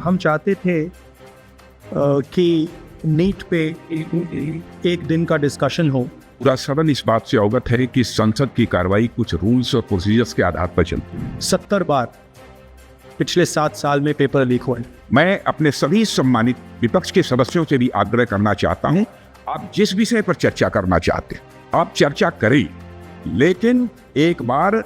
हम चाहते थे कि नीट पे एक दिन का डिस्कशन हो। पूरा सदन इस बात से अवगत है कि संसद की कार्रवाई कुछ रूल्स और प्रोसीजर्स के आधार पर चलती है। 70 बार पिछले 7 साल में पेपर लीक हुए। मैं अपने सभी सम्मानित विपक्ष के सदस्यों से भी आग्रह करना चाहता हूं, आप जिस विषय पर चर्चा करना चाहते हैं आप चर्चा करें, लेकिन एक बार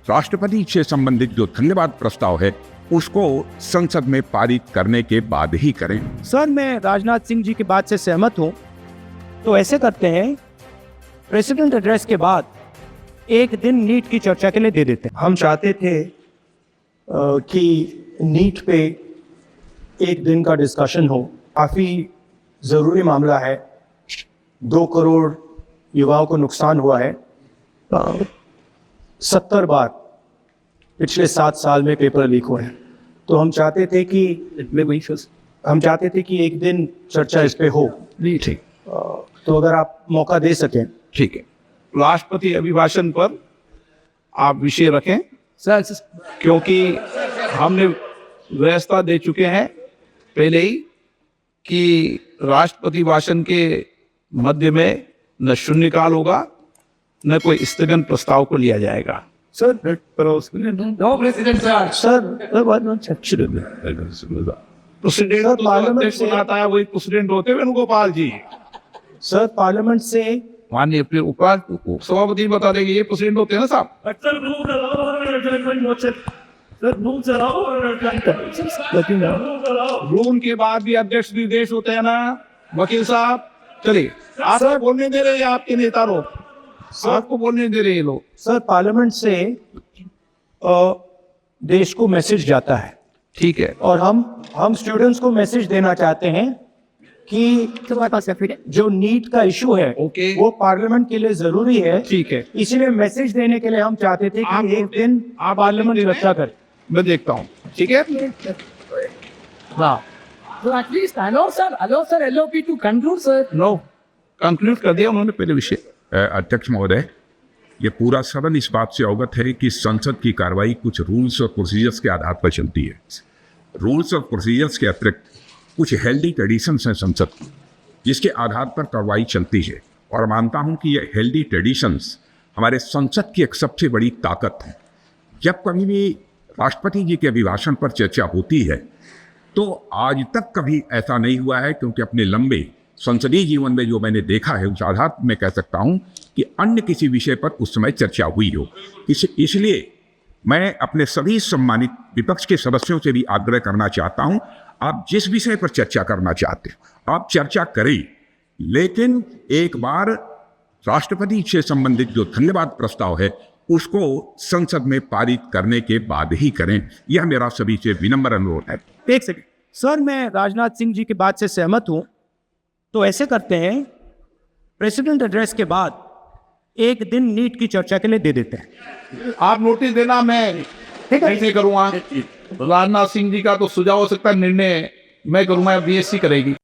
राष्ट्रपति से संबंधित जो धन्यवाद प्रस्ताव है उसको संसद में पारित करने के बाद ही करें। सर, मैं राजनाथ सिंह जी की बात से सहमत हूं, तो ऐसे करते हैं, प्रेसिडेंट एड्रेस के बाद एक दिन नीट की चर्चा के लिए दे देते हैं। हम चाहते थे कि नीट पे एक दिन का डिस्कशन हो। काफ़ी ज़रूरी मामला है, 2 करोड़ युवाओं को नुकसान हुआ है। 70 बार पिछले 7 साल में पेपर लीक हुए हैं, तो हम चाहते थे कि एक दिन चर्चा इस पे हो। ठीक, तो अगर आप मौका दे सकें। ठीक है। राष्ट्रपति अभिभाषण पर आप विषय रखें सर, क्योंकि हमने व्यवस्था दे चुके हैं पहले ही कि राष्ट्रपति भाषण के मध्य में न शून्यकाल होगा न कोई स्थगन प्रस्ताव को लिया जाएगा। Sir, no president president parliament से आता है, वही प्रेसिडेंट होते हैं वेणुगोपाल जी। सर, पार्लियामेंट से माननीय फिर सभापति बता देंगे ये प्रेसिडेंट होते हैं ना साहब। रूल के बाद भी अध्यक्ष निर्देश होते हैं ना वकील साहब। चलिए, आप बोलने दे रहे हैं, आपके नेता लोग आपको बोलने दे रहे हैं लोग। सर, पार्लियामेंट से देश को मैसेज जाता है, ठीक है, और हम स्टूडेंट्स को मैसेज देना चाहते हैं कि जो नीट का इशू है ओके, वो पार्लियामेंट के लिए जरूरी है। ठीक है। इसीलिए मैसेज देने के लिए हम चाहते थे आप कि एक दिन आप पार्लियामेंट चर्चा करे। मैं देखता हूँ, ठीक है। हाँ, So at least allow sir LOP to conclude, sir. No conclude कर दिया उन्होंने पहले विषय। अध्यक्ष महोदय, ये पूरा सदन इस बात से अवगत है कि संसद की कार्रवाई कुछ रूल्स और प्रोसीजर्स के आधार पर चलती है। रूल्स और प्रोसीजर्स के अतिरिक्त कुछ हेल्दी ट्रेडिशंस हैं संसद की, जिसके आधार पर कार्रवाई चलती है, और मानता हूं कि ये हेल्दी ट्रेडिशंस हमारे संसद की एक सबसे बड़ी ताकत है। जब कभी भी राष्ट्रपति जी के अभिभाषण पर चर्चा होती है तो आज तक कभी ऐसा नहीं हुआ है, क्योंकि अपने लंबे संसदीय जीवन में जो मैंने देखा है उस आधार पर मैं कह सकता हूं कि अन्य किसी विषय पर उस समय चर्चा हुई हो। इसलिए मैं अपने सभी सम्मानित विपक्ष के सदस्यों से भी आग्रह करना चाहता हूं, आप जिस विषय पर चर्चा करना चाहते हैं आप चर्चा करें, लेकिन एक बार राष्ट्रपति से संबंधित जो धन्यवाद प्रस्ताव है उसको संसद में पारित करने के बाद ही करें। यह मेरा सभी से विनम्र अनुरोध है। एक सेकंड सर, मैं राजनाथ सिंह जी की बात से सहमत हूं, तो ऐसे करते हैं, प्रेसिडेंट एड्रेस के बाद एक दिन नीट की चर्चा के लिए दे देते हैं। आप नोटिस देना, मैं कैसे करूँगा। राजनाथ सिंह जी का तो सुझाव हो सकता है, निर्णय मैं करूँगा, BSC करेगी।